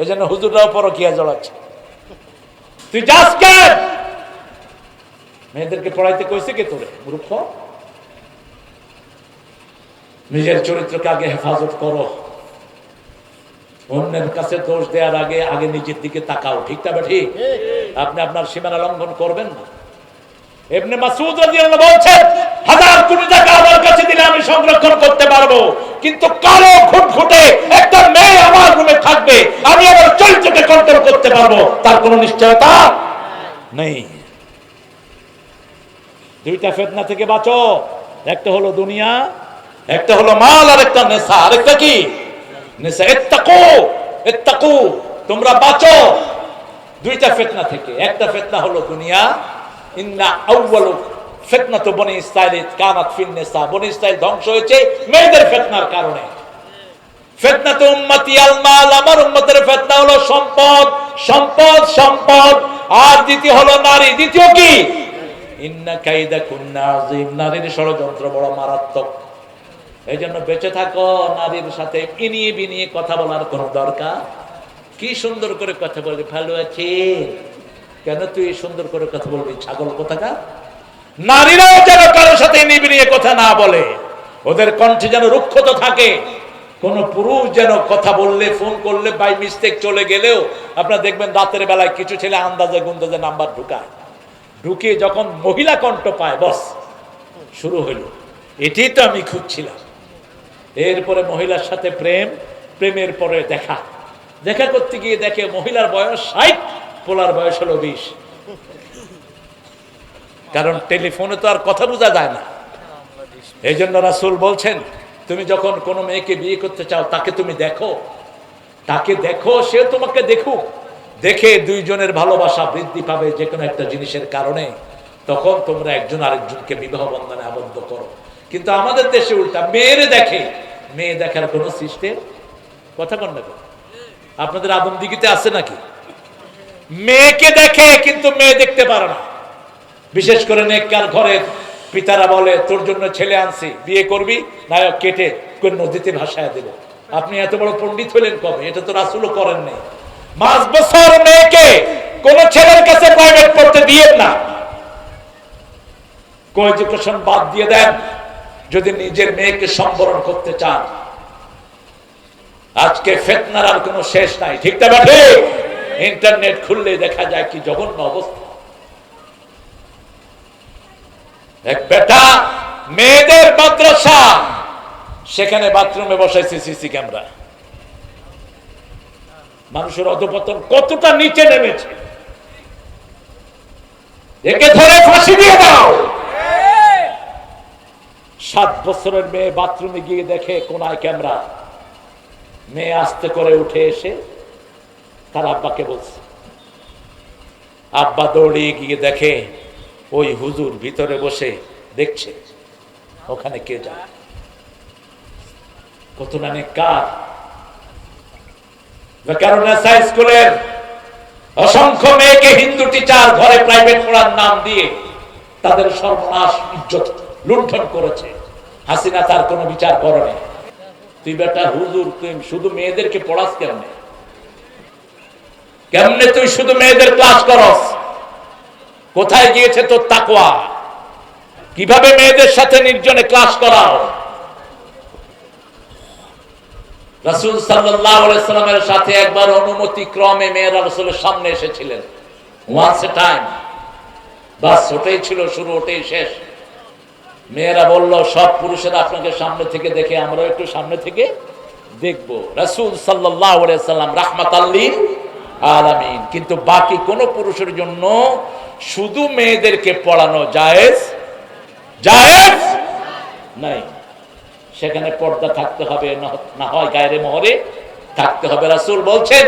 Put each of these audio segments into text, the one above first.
এই জন্য হুজুররাও পরকিয়া জড়াচ্ছে। তুই যাস কেন? মেয়েদেরকে পড়াইতে কইছে কে তোরে মূর্খ? নিজের চরিত্রকে আগে হেফাজত করো, অন্যের কাছে দোষ দেওয়ার আগে আগে নিজের দিকে তাকাও। ঠিক না ঠিক? আপনি আপনার সীমানা লঙ্ঘন করবেন না। ইবনে মাসউদ রাদিয়াল্লাহু বলছেন, 1000 কোটি টাকা আমার কাছে দিলে আমি সংরক্ষণ করতে পারবো, কিন্তু কালো ঘুটঘুটে একটা মেয়ে আমার রুমে থাকবে, আমি আমার চরিত্রকে কন্ট্রোল করতে পারবো, তার কোনো নিশ্চয়তা নেই। দুইটা ফিতনা থেকে বাঁচো, একটা হলো দুনিয়া, একটা হলো মাল, আর একটা নেশা, আরেকটা কি নেশা। ইত্তাকু ইত্তাকু, তোমরা বাঁচো দুইটা ফিতনা থেকে। একটা ফিতনা হলো দুনিয়া, ইন্না আউয়ালু ফিতনাতু বনি ইসরাঈল কানাত ফিন নিসা, বনি ইসরাঈল ধ্বংস হয়েছে মেয়েদের ফিতনার কারণে। ফিতনাতু উম্মতি আল মাল, আমার উম্মতের ফিতনা হলো সম্পদ সম্পদ সম্পদ। আর দ্বিতীয় হলো নারী। দ্বিতীয় কি? ইন্না কাইদাকুন্না আযীম, নারীর ষড়যন্ত্র বড় মারাত্মক। এই জন্য বেঁচে থাকো, নারীর সাথে ইনিয়ে বিনিয়ে কথা বলার কোনো দরকার। কি সুন্দর করে কথা বলবি, ভালো আছে কেন তুই সুন্দর করে কথা বলবি, ছাগল কোথাকার। নারীরাও যেন কারোর সাথে ইনিয়ে বিনিয়ে কথা না বলে, ওদের কণ্ঠে যেন রুক্ষতা থাকে। কোন পুরুষ যেন কথা বললে, ফোন করলে বাই মিস্টেক চলে গেলেও, আপনারা দেখবেন রাতের বেলায় কিছু ছেলে আন্দাজে গুন্দাজে নাম্বার ঢুকায়, ঢুকিয়ে যখন মহিলা কণ্ঠ পায়, বস শুরু হইল, এটাই তো আমি খুঁজছিলাম। এরপরে মহিলার সাথে প্রেম, প্রেমের পরে দেখা, দেখা করতে গিয়ে দেখে মহিলার বয়স 60, পোলার বয়স হলো 20। কারণ টেলিফোনে তো আর কথা বোঝা যায় না। এই জন্য রাসূল বলছেন, তুমি যখন কোনো মেয়েকে বিয়ে করতে চাও, তাকে তুমি দেখো, তাকে দেখো, সে তোমাকে দেখুক, দেখে দুইজনের ভালোবাসা বৃদ্ধি পাবে যে কোনো একটা জিনিসের কারণে, তখন তোমরা একজন আরেকজনকে বিবাহ বন্ধনে আবদ্ধ করো। কিন্তু আমাদের দেশে উল্টা, মেয়েরে দেখে, মেয়ে দেখার কোনো সিস্টেম, কথা কন না। আপনাদের আদমদিঘিতে আছে নাকি? মেয়েকে দেখে কিন্তু মেয়ে দেখতে পারে না। বিশেষ করে নেককার ঘরের পিতারা বলে, তোর জন্য ছেলে আনছি, বিয়ে করবি, নায়ক কেটে নদীতে ভাসায় দেব। আপনি এত বড় পণ্ডিত হলেন কবে? এটা তো রাসূলও করেন নাই। 5 বছর মেয়েকে কোন ছেলের কাছে প্রাইভেট পড়তে দিয়েন না, কো এডুকেশন বাদ দিয়ে দেন যদি নিজের মেয়েকে সম্বরণ করতে চান। আজকে ফিতনার আর কোনো শেষ নাই। ঠিক না ঠিক? ইন্টারনেট খুললে দেখা যায় কি জঘন্য অবস্থা। এক বেটা মেয়েদের মাদ্রাসা, সেখানে বাথরুমে বসাইছে সিসি ক্যামেরা। মানুষের অধঃপতন কতটা নিচে নেমেছে, একে ধরে ফাঁসি দিয়ে দাও। 7 বছরের মেয়ে বাথরুমে গিয়ে দেখে কোনায় ক্যামেরা। মেয়ে আস্তে করে উঠে এসে তার আব্বাকে বলছে, আব্বা দৌড়িয়ে গিয়ে দেখে ওই হুজুর ভিতরে বসে দেখছে ওখানে কে যায়। কত না নেককার। স্কুলের অসংখ্য মেয়েকে হিন্দু টিচার ঘরে প্রাইভেট পড়ার নাম দিয়ে তাদের সর্বনাশ, ইজ্জত লুণ্ঠন করেছে। হাসিনা তার কোনো বিচার করেনি। তুই বেটা হুজুর, তুই শুধু মেয়েদেরকে পড়াস কেমনে? কেমনে তুই শুধু মেয়েদের ক্লাস করস? কোথায় গিয়েছে তোর তাকওয়া? কিভাবে মেয়েদের সাথে নির্জনে ক্লাস করাও? রাসূল সাল্লাল্লাহু আলাইহি সাল্লামের সাথে একবার অনুমতি ক্রমে মেয়েরা রাসূলের সামনে এসেছিলেন। ওয়ান্স এ টাইম, বাস ওটাই ছিল শুরু, ওটাই শেষ। মেয়েরা বলল, সব পুরুষেরা আপনাকে সামনে থেকে দেখে, আমরাও একটু সামনে থেকে দেখবো। রাসূল সাল্লাল্লাহু আলাইহি সাল্লাম রাহমাতাল লিল আলামিন, কিন্তু বাকি কোন পুরুষের জন্য শুধু মেয়েদেরকে পড়ানো জায়েজ জায়েজ নাই। সেখানে পর্দা থাকতে হবে, না হয় গায়রে মোহরে থাকতে হবে। রাসূল বলছেন,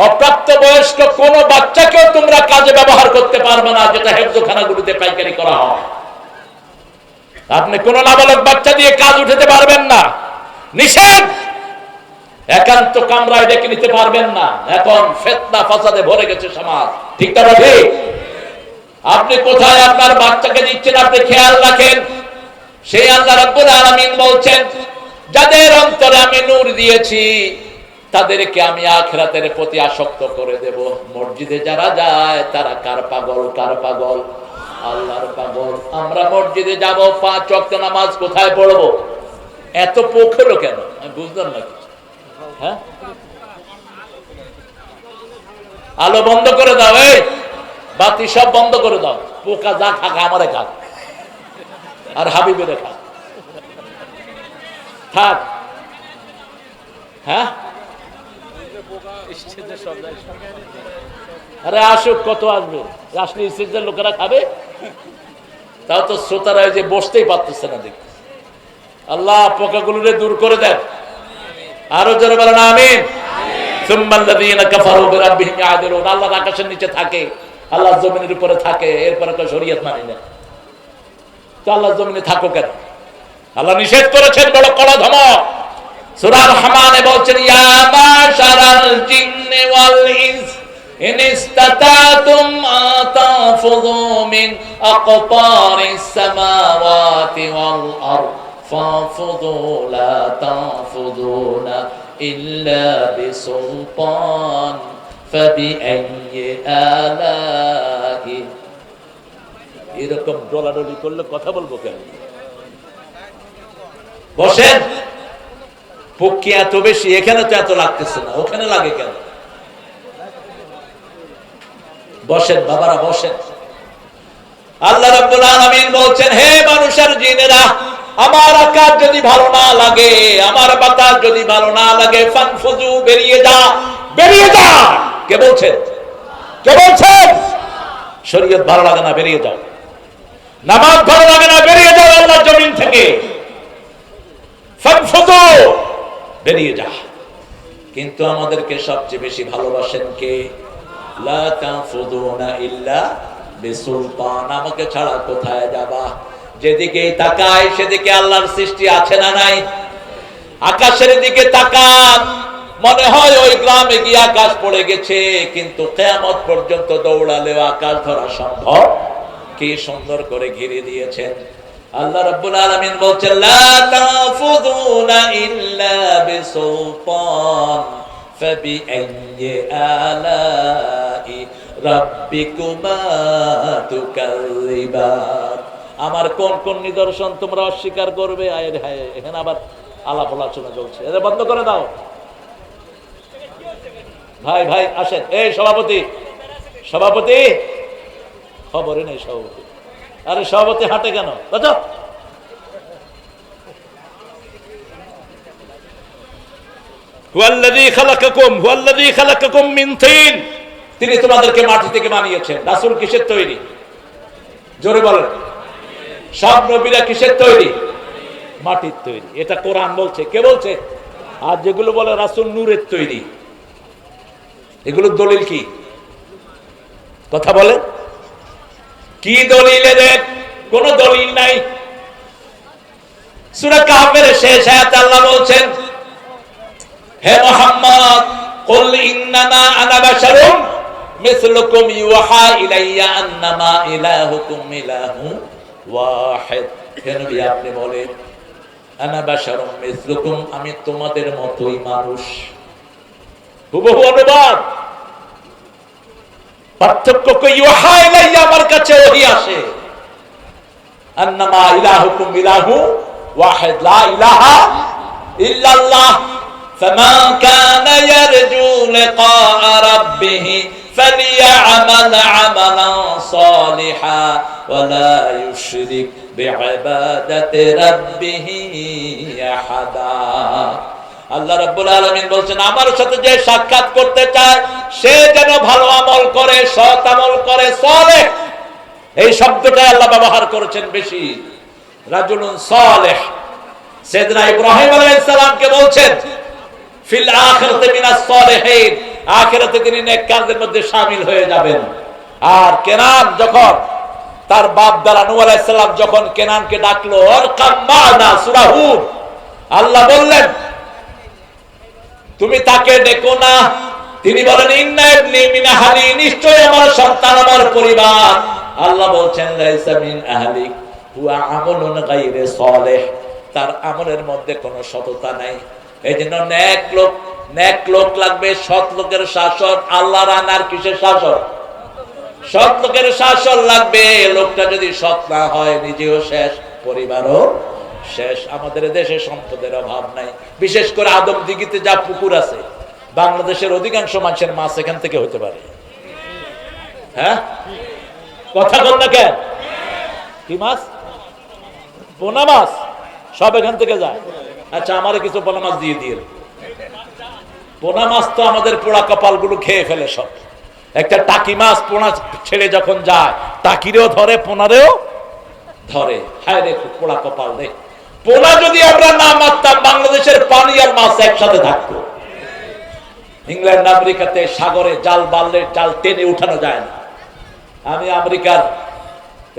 অপ্রাপ্ত বয়স্ক কোন বাচ্চাকেও তোমরা কাজে ব্যবহার করতে পারবে না, যেটা হেফজখানাগুলোতে পাইকারি করা হয়। আপনি কোন নাবালক বাচ্চা দিয়ে কাজ উঠাতে পারবেন না, নিষেধ। একান্ত কামরায় ডেকে নিতে পারবেন না। এখন ফিতনা ফাসাদে ভরে গেছে সমাজ। ঠিক না ঠিক? আপনি কোথায় আপনার বাচ্চাকে দিচ্ছেন, আপনি খেয়াল রাখেন। সেই আল্লাহ রাব্বুল আলামিন বলছেন, যাদের অন্তরে আমি নূর দিয়েছি তাদেরকে আমি আখিরাতের প্রতি আসক্ত করে দেব। মসজিদে যারা যায় তারা কার পাগল? কার পাগল? আল্লাহর পাগল। আমরা মসজিদে যাব, 5 ওয়াক্ত নামাজ কোথায় পড়বো? এত পোখেলো কেন আমি বুঝলাম না কিছু। হ্যাঁ, আলো বন্ধ করে দাও, এই বাতি সব বন্ধ করে দাও। পোকা যা খাক আমারে খাক, আর হাবিবের খাক, থাক। হ্যাঁ, আরে আসুক, কত আসবে? আসলে স্টেজের লোকেরা খাবে, তাও তো শ্রোতারা যে বসতেই পারতেছে না। দেখ, আল্লাহ পোকাগুলোরে দূর করে দেন। আরো জোরে বলেন আমিন। আল্লাহ আকাশের নিচে থাকে, আল্লাহ জমিনের উপরে থাকে, এরপরে তো শরীয়ত মানি না। তো আল্লাহ জমিনে থাকো কেন? আল্লাহ নিষেধ করেছেন, বড় কড়া ধমক। সূরা রহমানে বলছেন, ইয়া মাশারাল জিন্নি ওয়াল ইনস ইন ইসতাতাতুম আতাফুযু মিন আকতারিস সামাওয়াতি ওয়াল আরদ ফাফুযু লা তাফুযুনা ইল্লা বিসুলতান ফাবিআইয়ি আলাহি। এরকম ডলাডলি করলে কথা বলবো কেন? বসেন। পক্ষী এত বেশি, এখানে তো এত লাগতেছে না, ওখানে লাগে কেন? বসেন বাবারা, বসেন। আল্লাহ রাব্বুল আলামিন বলছেন, হে মানুষের জিনেরা, আমার আকাশ যদি ভালো না লাগে, আমার বাতাস যদি ভালো না লাগে, ফানফুজু, বেরিয়ে যা, বেরিয়ে যা। কে বলছেন? কে বলছেন? শরীয়ত ভালো লাগে না, বেরিয়ে যাও। নামাজ ভালো লাগে না, বেরিয়ে যাও আল্লাহর জমিন থেকে। ফানফুজু, বেরিয়ে যা। কিন্তু আমাদেরকে সবচেয়ে বেশি ভালোবাসেন কে? লা তাফুদুনা ইল্লা বিসুলতান। আমাকে ছাড়া কোথায় যাবা? যেদিকেই তাকাই সেদিকে আল্লাহর সৃষ্টি আছে না নাই? আকাশের দিকে তাকান, মনে হয় ওই গ্রামে গিয়ে আকাশ পড়ে গেছে, কিন্তু কিয়ামত পর্যন্ত দৌড়ালেও আকাশ ধরা সম্ভব। কি সুন্দর করে ঘিরে দিয়েছেন। আল্লাহ রাব্বুল আলামিন বলছেন, লা তাফুদুনা ইল্লা বিসুলতান ফাবিআইয়ি আলাই রাব্বিকুমা তুকাযিবান। আমার কোন কোন নিদর্শন তোমরা অস্বীকার করবে? আয়ের হায়, এখানে আবার আলাপ আলোচনা চলছে, এটা বন্ধ করে দাও। ভাই ভাই আসেন। এই সভাপতি, সভাপতি খবরে নেই সভাপতি। আরে সভাপতি হাঁটে কেন? বুঝো, হুয়াল্লাযী খালাকাকুম, হুয়াল্লাযী খালাকাকুম মিন তিন। তিনি তোমাদেরকে মাটি থেকে বানিয়েছেন। রাসূল কিসের তৈরি? জোরে বলেন। সব নবীরা কিসের তৈরি? মাটির তৈরি। এটা কোরআন বলছে। কে বলছে? আর যেগুলো বলে রাসূল নূরের তৈরি, এগুলো দলিল কি? কথা বলে কি দলিল? এদের কোন দলিল নাই। সূরা কাহফের শেষ আয়াতে আল্লাহ বলছেন, হে মুহাম্মদ, কুল ইন্নামা আনা বাশারুম মিসলুকুম ইউহা ইলাইয়া আন্নামা ইলাহুকুম ইলাহু ওয়াহিদ। হে নবী, আপনি বলেন, আনা বাশারুম মিসলুকুম, আমি তোমাদের মতোই মানুষ। হুবহু অনুবাদ। পার্থক্য কি? ইউহা ইলাইয়া, আমার কাছে ওহী আসে। আন্নামা ইলাহুকুম ইলাহু ওয়াহিদ, লা ইলাহা ইল্লাল্লাহ। فمن كان يرجو لقاء ربه فليعمل عملا صالحا ولا يشرك بعبادة ربه أحدا। আল্লাহ রাব্বুল আলামিন বলছেন, আমার সাথে যে সাক্ষাৎ করতে চায় সে যেন ভালো আমল করে, সৎ আমল করে, সালেহ। এই শব্দটাই আল্লাহ ব্যবহার করেছেন বেশি, রাজুলুন সালেহ। সাইয়েদনা ইব্রাহিম আলাইহিস সালামকে বলছেন, ফিল আখিরাতি মিনাস সালিহিন, আখিরাতে তিনি নেক কাজের মধ্যে শামিল হয়ে যাবেন। আর কেনান যখন তার বাপ দাদা নূহ আলাইহিস সালাম যখন কেনানকে ডাকলো, আর কাম্মানা, সূরা হুদ, আল্লাহ বললেন তুমি তাকে দেখো না। তিনি বলেন, ইন্না ইবনি মিন আহলি, নিশ্চয় আমার সন্তান, আমার পরিবার। আল্লাহ বলছেন, লাইসা মিন আহলিক হুয়া আমালুন গায়রে সালিহ, তার আমলের মধ্যে কোনো সততা নাই। এই জন্য নেক লোক লাগবে, সৎ লোকের শাসন। আল্লাহর আনার কিসের শাসন? সৎ লোকের শাসন লাগবে। লোকটা যদি সৎ না হয় নিজেও শেষ, পরিবারও শেষ। আমাদের দেশে সম্পদের অভাব নাই, বিশেষ করে আদমদিঘিতে যা পুকুর আছে, বাংলাদেশের অধিকাংশ মানুষের মাছ এখান থেকে হতে পারে। হ্যাঁ, কথা বল না কেন? কি মাছ? পোনা মাছ সব এখান থেকে যায়। আচ্ছা, আমার কিছু পোনা মাছ দিয়ে দিয়ে। পোনা মাছ তো আমাদের পোড়া কপাল গুলো খেয়ে ফেলে সব। একটা টাকি মাছ পোনা ছেড়ে যখন যায়, টাকিরেও ধরে, পোনারেও ধরে। হায় রে পোড়া কপাল রে। পোনা যদি আমরা না মারতাম, বাংলাদেশের পানি আর মাছ একসাথে থাকতো। ইংল্যান্ড আমেরিকাতে সাগরে জাল বাললে জাল টেনে উঠানো যায় না। আমি আমেরিকার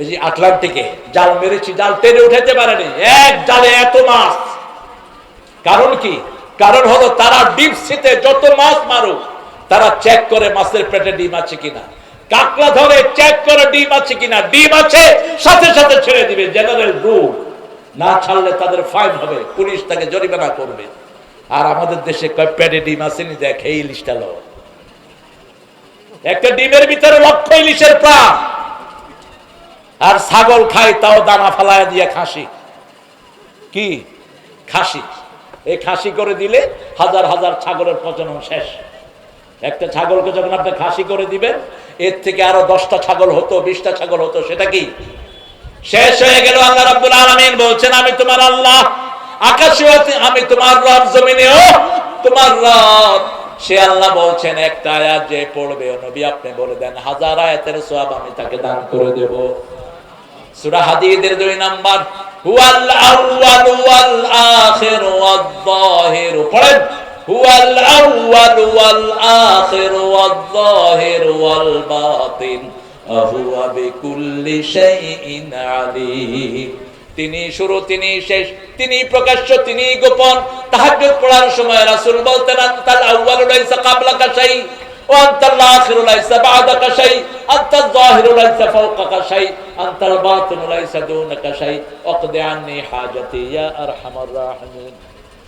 এই যে আটলান্টিকে জাল মেরেছি, জাল টেনে উঠাতে পারেনি। এক জালে এত মাছ। কারণ কি? কারণ হলো তারা ডিপ সিতে যত মাছ মারুক, তারা চেক করে মাছের পেটে ডিম আছে কিনা। কাঁকড়া ধরে চেক করে ডিম আছে কিনা। ডিম আছে, সাথে সাথে ছেড়ে দিবে, জেনারেল রুল। না ছাড়লে তাদের ফাইন হবে, পুলিশ তাকে জরিমানা করবে। আর আমাদের দেশে পেটে ডিম আসেনি, দেখ এই ইলিশটা লো। একটা ডিমের ভিতরে লক্ষ ইলিশের প্রাণ। আর ছাগল খায়, তাও দানা ফালায় দিয়ে খাসি। কি খাসি? এই খাসি করে দিলে হাজার হাজার ছাগলের প্রজনন শেষ। একটা ছাগলকে যখন আপনি খাসি করে দিবেন, এর থেকে আরো 10টা ছাগল হতো, 20টা ছাগল হতো, সেটা কি শেষ হয়ে গেল। আল্লাহ রাব্বুল আলামিন বলছেন, আমি তোমার আল্লাহ, আকাশে আমি তোমার রব, জমিনেও তোমার রব। সে আল্লাহ বলছেন, একটা আয়াত যে পড়বে ও নবী আপনি বলে দেন, 1000 আয়াতের সওয়াব আমি তাকে দান করে দেব। সূরা হাদীদের 2 নাম্বার, হুয়াল আউয়াল ওয়াল আখির ওয়াল যাহির। পড়েন, হুয়াল আউয়াল ওয়াল আখির ওয়াল যাহির ওয়াল বাতিন আহুয়া বিকুল্লি শাইইন আলীম। তিনি শুরু, তিনি শেষ, তিনি প্রকাশ্য, তিনি গোপন। তাহাজ্জুদ পড়ার সময় রাসূল বলতেন, আনতাল আউয়ালু লাইসা ক্বাবলাকা শাই ওয়া আনতাল আখিরু লাইসা বা'দাকা শাই, আনতাল যাহিরু লাইসা ফাওকাকা শাই, আনতাল বাতিনু লাইসা দুনাকা শাই, ওয়াকদি আন্নি হাজাতি ইয়া আরহামার রাহিমিন।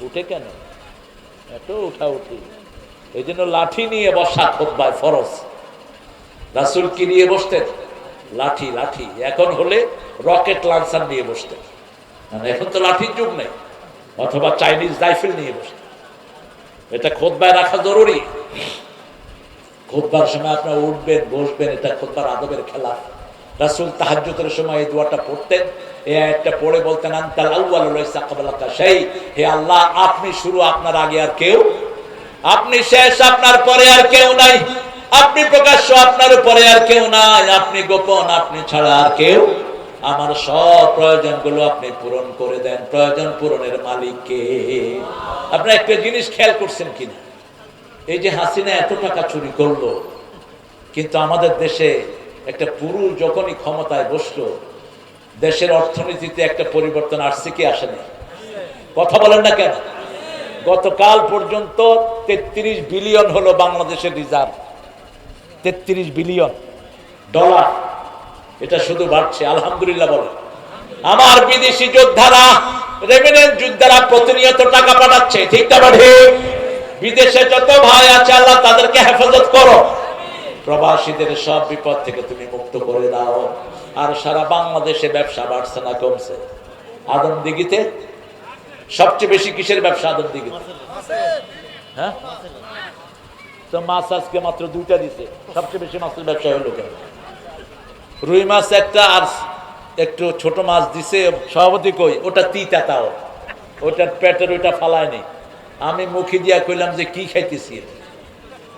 উঠে কেন এত উঠি? এইজন্য লাঠি নিয়ে বসা খুতবায় ফরজ। রাসূল কি নিয়ে বসতেন? লাঠি। লাঠি এখন হলে রকেট লঞ্চার নিয়ে বসতেন, মানে এখন তো লাঠির যুগ নেই। অথবা চাইনিজ রাইফেল নিয়ে বসতেন। এটা খুতবায় রাখা জরুরি। খুতবার সময় আপনারা উঠবেন, বসবেন, এটা খুতবার আদবের খেলা। রাসূল তাহাজ্জুদের সময় এই দোয়াটা পড়তেন। এই আয়াতটা পড়ে বলতেন, আনতাল আউয়ালু লাইসা ক্বাবলাকা শাই। হে আল্লাহ, আপনি শুরু, আপনার আগে আর কেউ। আপনি শেষ, আপনার পরে আর কেউ নাই। আপনি প্রকাশ্য, আপনার উপরে আর কেউ নাই। আপনি গোপন, আপনি ছাড়া আর কেউ। আমার সব প্রয়োজনগুলো আপনি পূরণ করে দেন। প্রয়োজন পূরণের মালিক কে? আপনারা একটা জিনিস খেয়াল করছেন কিনা? এই যে হাসিনা এত টাকা চুরি করলো, কিন্তু আমাদের দেশে একটা পুরুষ যখনই ক্ষমতায় বসলো, দেশের অর্থনীতিতে একটা পরিবর্তন আসছে কি আসেনি? কথা বলেন না কেন? গতকাল পর্যন্ত 33 বিলিয়ন হলো বাংলাদেশের রিজার্ভ। 33 billion dollar. এটা শুধু বাড়ছে, আলহামদুলিল্লাহ বলে। আমার বিদেশি যোদ্ধারা, রেমিনেন্ট যোদ্ধারা প্রতিনিয়ত টাকা পাঠাচ্ছে, ঠিক না? বিদেশে যত ভাই আছে, আল্লাহ তাদেরকে হেফাজত করো। প্রবাসীদের সব বিপদ থেকে তুমি মুক্ত করে দাও। আর সারা বাংলাদেশে ব্যবসা বাড়ছে না কমছে? আদমদিঘিতে সবচেয়ে বেশি কিসের ব্যবসা? আদমদিঘিতে। হ্যাঁ, তো মাছ আজকে মাত্র 2টা দিছে। সবচেয়ে বেশি মাছের ব্যবসা হলো কেন? রুই মাছ একটা, আর একটু ছোট মাছ দিছে। সভাপতি কই, ওটা তিতা, তাও ওটার পেটের ওইটা ফালায়নি। আমি মুখে দিয়া কইলাম যে কি খাইতেছি,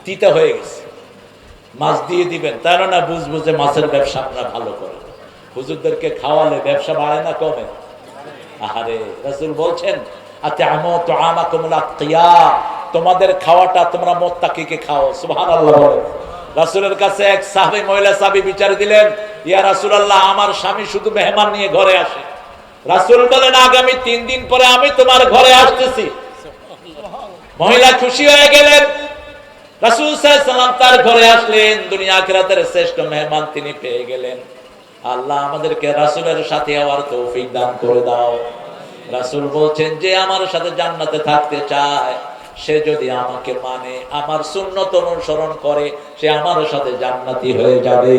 তিতা হয়ে গেছে। মাছ দিয়ে দিবেন, তাই না? বুঝবো যে মাছের ব্যবসা আপনারা ভালো করেন। হুজুরদেরকে খাওয়ালে ব্যবসা বাড়ে না কমে? আহারে, রাসূল বলছেন, আত'আমু তু'আমাকুমুল আতকিয়া। তোমাদের খাওয়াটা তোমরা মুত্তাকিকে খাও। সুবহানাল্লাহ। রাসূলের কাছে এক সাহাবী, মহিলা সাহাবী বিচার দিলেন, ইয়া রাসূলুল্লাহ, আমার স্বামী শুধু মেহমান নিয়ে ঘরে আসে। রাসূল বলেন, আগামী 3 দিন পরে আমি তোমার ঘরে আসতেছি। মহিলা খুশি হয়ে গেলেন। রাসূল সাল্লাল্লাহু আলাইহি ওয়াসাল্লাম তার ঘরে আসলেন। দুনিয়া আখিরাতের শ্রেষ্ঠ মেহমান তিনি পেয়ে গেলেন। আল্লাহ আমাদেরকে রাসূলের সাথে হওয়ার তৌফিক দান করে দাও। রাসূল বলছেন যে আমার সাথে জান্নাতে থাকতে চায় সে যদি আমাকে মানে আমার সুন্নত অনুসরণ করে সে আমার সাথে জান্নাতি হয়ে যাবে।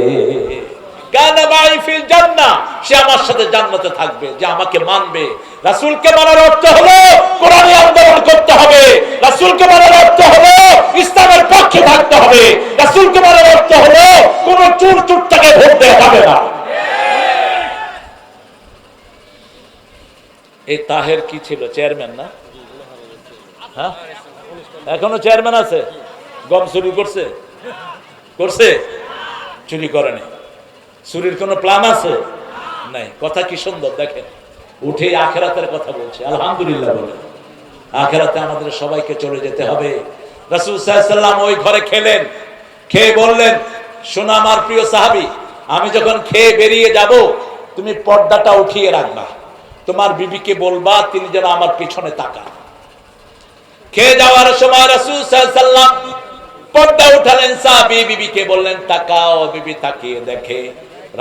কানা মাই ফিল জান্নাহ, সে আমার সাথে জান্নাতে থাকবে যে আমাকে মানবে। রাসূলকে মানার অর্থ হলো কোরআনে আন্দোলন করতে হবে, রাসূলকে মানার অর্থ হলো ইসলামের পক্ষে থাকতে হবে, রাসূলকে মানার অর্থ হলো কোন চুর চুরটাকে ভোট দেওয়া যাবে না। এই তাহের কি ছিল, চেয়ারম্যান না? হ্যাঁ, এখনো চেয়ারম্যান আছে। গম চুরি করছে? করছে? চুরি করেনি। চুরির কোন প্ল্যান আছে? নাই। কথা কি সুন্দর দেখেন, উঠে আখিরাতের কথা বলছে। আলহামদুলিল্লাহ বলে আখিরাতে আমাদের সবাইকে চলে যেতে হবে। রাসূল সাল্লাল্লাহু আলাইহি ওয়াসাল্লাম ওই ঘরে খেলেন, খেয়ে বললেন, শোনো আমার প্রিয় সাহাবী, আমি যখন খেয়ে বেরিয়ে যাব তুমি পর্দাটা উঠিয়ে রাখবা, তোমার বিবিকে বলবা তিনি যেন আমার পিছনে তাকান। খেয়ে যাওয়ার সময় রাসূল সাল্লাল্লাহু আলাইহি ওয়াসাল্লাম পর্দা উঠালেন, সাহাবী বিবিকে বললেন তাকাও। বিবি তাকিয়ে দেখে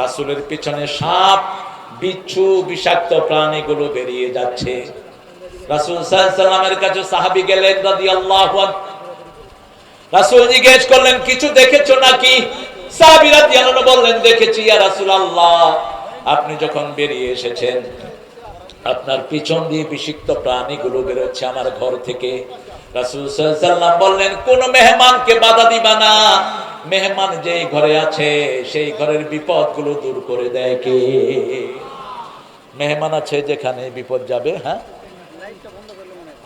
রাসূলের পিছনে সাপ, বিচ্ছু, বিষাক্ত প্রাণীগুলো বেরিয়ে যাচ্ছে। রাসূল সাল্লাল্লাহু আলাইহি ওয়াসাল্লামের কাছে সাহাবী গেলেন রাদিয়াল্লাহু আনহু। রাসূল জিজ্ঞেস করলেন কিছু দেখেছো নাকি? সাহাবী রাদিয়াল্লাহু আনহু বললেন দেখেছি ইয়া রাসূলুল্লাহ, আপনি যখন বেরিয়ে এসেছেন আপনার পিছন দিয়ে বিষাক্ত প্রাণীগুলো বের হচ্ছে আমার ঘর থেকে। রাসূল সাল্লাল্লাহু আলাইহি ওয়াসাল্লাম বললেন কোন মেহমানকে বাধা দিবা না, মেহমান যেই ঘরে আছে সেই ঘরের বিপদগুলো দূর করে দেয় কে? মেহমান আছে যেখানে বিপদ যাবে। হ্যাঁ,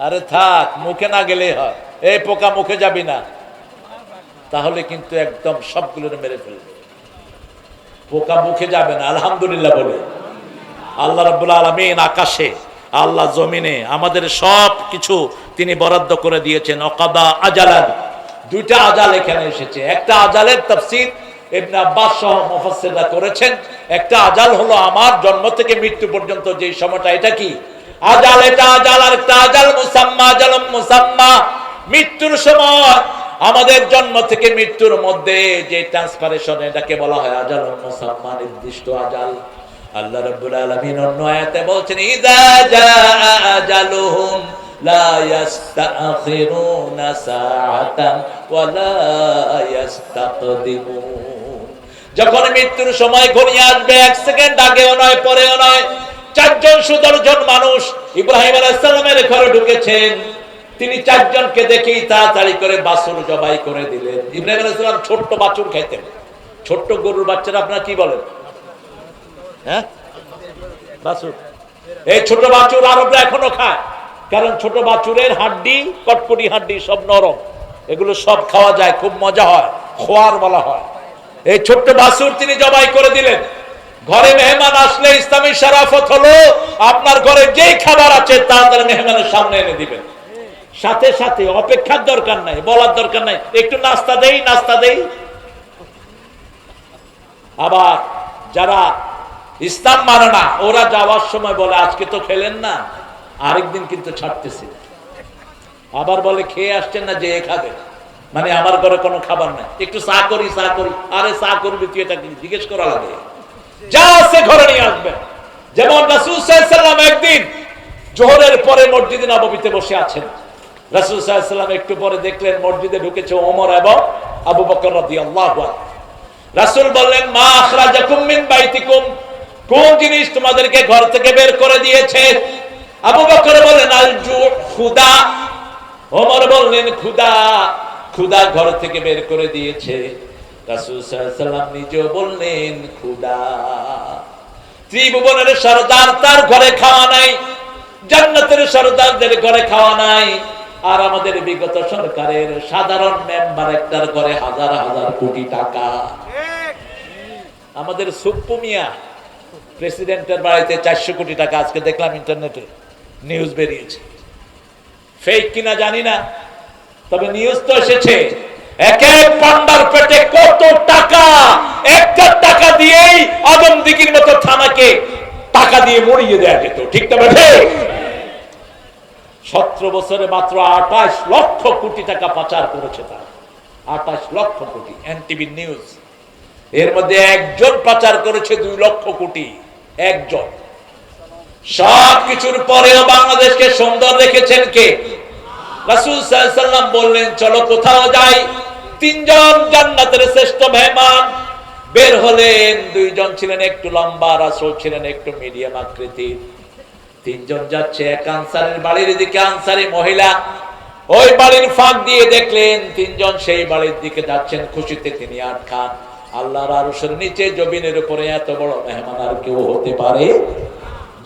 আরে থাক, মুখে না গেলে হয়। এই পোকা মুখে যাবি না, তাহলে কিন্তু একদম সবগুলো মেরে ফেলবে। পোকা মুখে যাবে না। আলহামদুলিল্লাহ বলে আল্লাহ রাব্বুল আলামিন আকাশে, আল্লাহ জমিনে আমাদের সব কিছু তিনি বরাদ্দ করে দিয়েছেন। অকাদা আজালান, দুইটা আজাল এখানে এসেছে। একটা আজালের তাফসীর ইবনে আব্বাস সহ মুফাসসিররা করেছেন। একটা আজাল হলো আমার জন্ম থেকে মৃত্যু পর্যন্ত যে সময়টা, এটা কি আজাল, এটা আজাল। আর একটা আজাল মুসাম্মা, আজালুম মুসাম্মা, মৃত্যুর সময় আমাদের জন্ম থেকে মৃত্যুর মধ্যে যে ট্রান্সফারেশন, এটাকে বলা হয় আজালুম মুসাম্মা, নির্দিষ্ট আজাল। আল্লাহ রাব্বুল আলামিন অন্য আয়াতে বলছেন ইযা জাআ আজালুহুম লা ইস্তাখিরুনা সাআতান ওয়া লা ইস্তাকদিমুন। যখন মৃত্যুর সময় ঘনিয়ে আসবে, এক সেকেন্ড আগেও নয় পরেও নয়। চারজন সুদর্শন মানুষ ইব্রাহিম আলাইহিস সালামের ঘরে ঢুকেছেন। তিনি চারজনকে দেখেই তাড়াতাড়ি করে বাছুর জবাই করে দিলেন। ইব্রাহিম আলাইহিস সালাম ছোট্ট বাছুর খাইতেন। ছোট্ট গরুর বাচ্চারা আপনারা কি বলেন? হ্যাঁ, বাছুর। এই ছোট বাছুর আরবরা এখনো খায়, কারণ ছোট বাছুরের হাড্ডি, কটকটি হাড্ডি সব নরম, এগুলো সব খাওয়া যায়, খুব মজা হয়, খোয়ার বলা হয়। এই ছোট্ট বাছুর তিনি জবাই করে দিলেন। ঘরে মেহমান আসলে ইসলামী শরাফত হলো আপনার ঘরে যেই খাবার আছে তাড়াতাড়ি মেহমানের সামনে এনে দিবেন। সাথে সাথে, অপেক্ষার দরকার নাই, বলার দরকার নাই একটু নাস্তা দেই, নাস্তা দেই। আবার যারা ইসলাম মানে না, ওরা যাওয়ার সময় বলে আজকে তো খেলেন না, আরেকদিন কিন্তু ছাড়তেছি। আবার বলে খেয়ে আসছেন না, যে খাবে, মানে আমার ঘরে কোনো খাবার নাই, একটু চা করি, চা করি। আরে চা করবি তুই, এটা জিজ্ঞেস করা লাগে? যা আছে ঘরে নিয়ে আসবেন। যেমন রাসূল সাল্লাল্লাহু আলাইহি ওয়াসাল্লাম একদিন জোহরের পরে মসজিদে নববীতে বসে আছেন। রাসূল সাল্লাল্লাহু আলাইহি ওয়াসাল্লাম একটু পরে দেখলেন মসজিদে ঢুকেছে ওমর এবং আবু বকর রাদিয়াল্লাহু আনহু। রাসূল বললেন মা আখরাজাকুম মিন বাইতিকুম, কোন জিনিস তোমাদেরকে ঘর থেকে বের করে দিয়েছে? আবু বকর বললেন আল জু, ক্ষুধা। ওমর বললেন ক্ষুধা, ক্ষুধা ঘর থেকে বের করে দিয়েছে। রাসূল সাল্লাল্লাহু আলাইহি ওয়াসাল্লাম নিজেও বললেন ক্ষুধা। ত্রিভুবনের সরদার, তার ঘরে খাওয়া নাই, জান্নাতের সরদারদের ঘরে খাওয়া নাই। আর আমাদের বিগত সরকারের সাধারণ মেম্বার একটার ঘরে হাজার হাজার কোটি টাকা। আমাদের সুপ্পু মিয়া প্রেসিডেন্টের বাড়িতে 400 কোটি টাকা, আজকে দেখলাম ইন্টারনেটে নিউজ বেরিয়েছে। ফেক কিনা জানি না, তবে নিউজ তো এসেছে। এক এক পান্ডার পেটে কত টাকা! একটা টাকা দিয়েই আদমদিঘির মতো থানাকে টাকা দিয়ে মরিয়ে দেয়া যেত, ঠিক না বেঠে? 17 বছরে মাত্র 28 লক্ষ কোটি টাকা পাচার করেছে তারা। 28 লক্ষ কোটি, এনটিভি নিউজ। এর মধ্যে একজন পাচার করেছে 2 লক্ষ কোটি, একজন। সবকিছুর পরেও বাংলাদেশকে সুন্দর রেখেছেন কে? রাসূল সাল্লাল্লাহু আলাইহি ওয়াসাল্লাম বললেন, চলো কোথাও যাই। তিনজন জান্নাতের শ্রেষ্ঠ মেহমান বের হলেন। দুইজন ছিলেন একটু লম্বা, রাসূল ছিলেন একটু মিডিয়াম আকৃতির। তিনজন যাচ্ছে এক আনসারের বাড়ির দিকে। আনসারী মহিলা ওই বাড়ির ফাঁক দিয়ে দেখলেন তিনজন সেই বাড়ির দিকে যাচ্ছেন। খুশিতে তিনি আট খান। আল্লাহর আরশের নিচে জমিনের উপরে এত বড় মেহমান আর কেউ হতে পারে?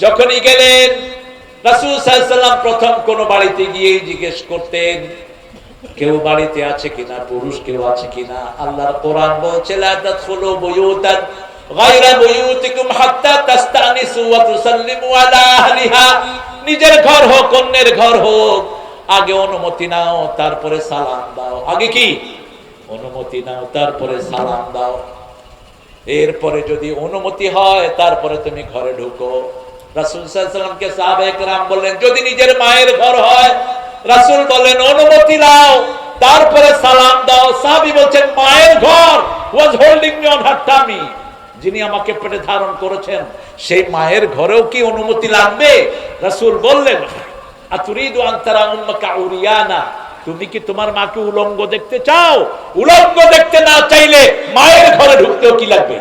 যখনই গেলেন রাসূল সাল্লাল্লাহু আলাইহি ওয়াসাল্লাম প্রথম কোন বাড়িতে গিয়ে জিজ্ঞেস করতেন, কেউ বাড়িতে আছে কিনা, পুরুষ কেউ আছে কিনা। আল্লাহর কোরআন বলছে, লা তাদখুলু বুয়ুতান গায়রা বুয়ুতিকুম হাত্তা তাস্তানিসু ওয়া তুসাল্লিমু আলা আহলিহা। নিজের ঘর হোক অন্যের ঘর হোক, আগে অনুমতি নাও তারপরে সালাম দাও। আগে কি? অনুমতি নাও তারপরে সালাম দাও। এরপরে যদি অনুমতি হয় তারপরে তুমি ঘরে ঢুকো। রাসূল সাল্লাল্লাহু আলাইহি ওয়াসাল্লামকে সাহাবায়ে কেরাম বললেন, যদি নিজের মায়ের ঘর হয়, রাসূল বলেন অনুমতি নাও তারপরে সালাম দাও। সাহাবী বলছেন, মায়ের ঘর was holding me on her tummy, যিনি আমাকে পেটে ধারণ করেছেন সেই মায়ের ঘরেও কি অনুমতি লাগবে? রাসূল বললেন, আতুরিদু আন তারা উম্মাকা উরিয়ানা, তুমি কি তোমার মাকে উলঙ্গ দেখতে চাও? উলঙ্গ দেখতে না চাইলে মায়ের ঘরে ঢুকতেও কি লাগবে?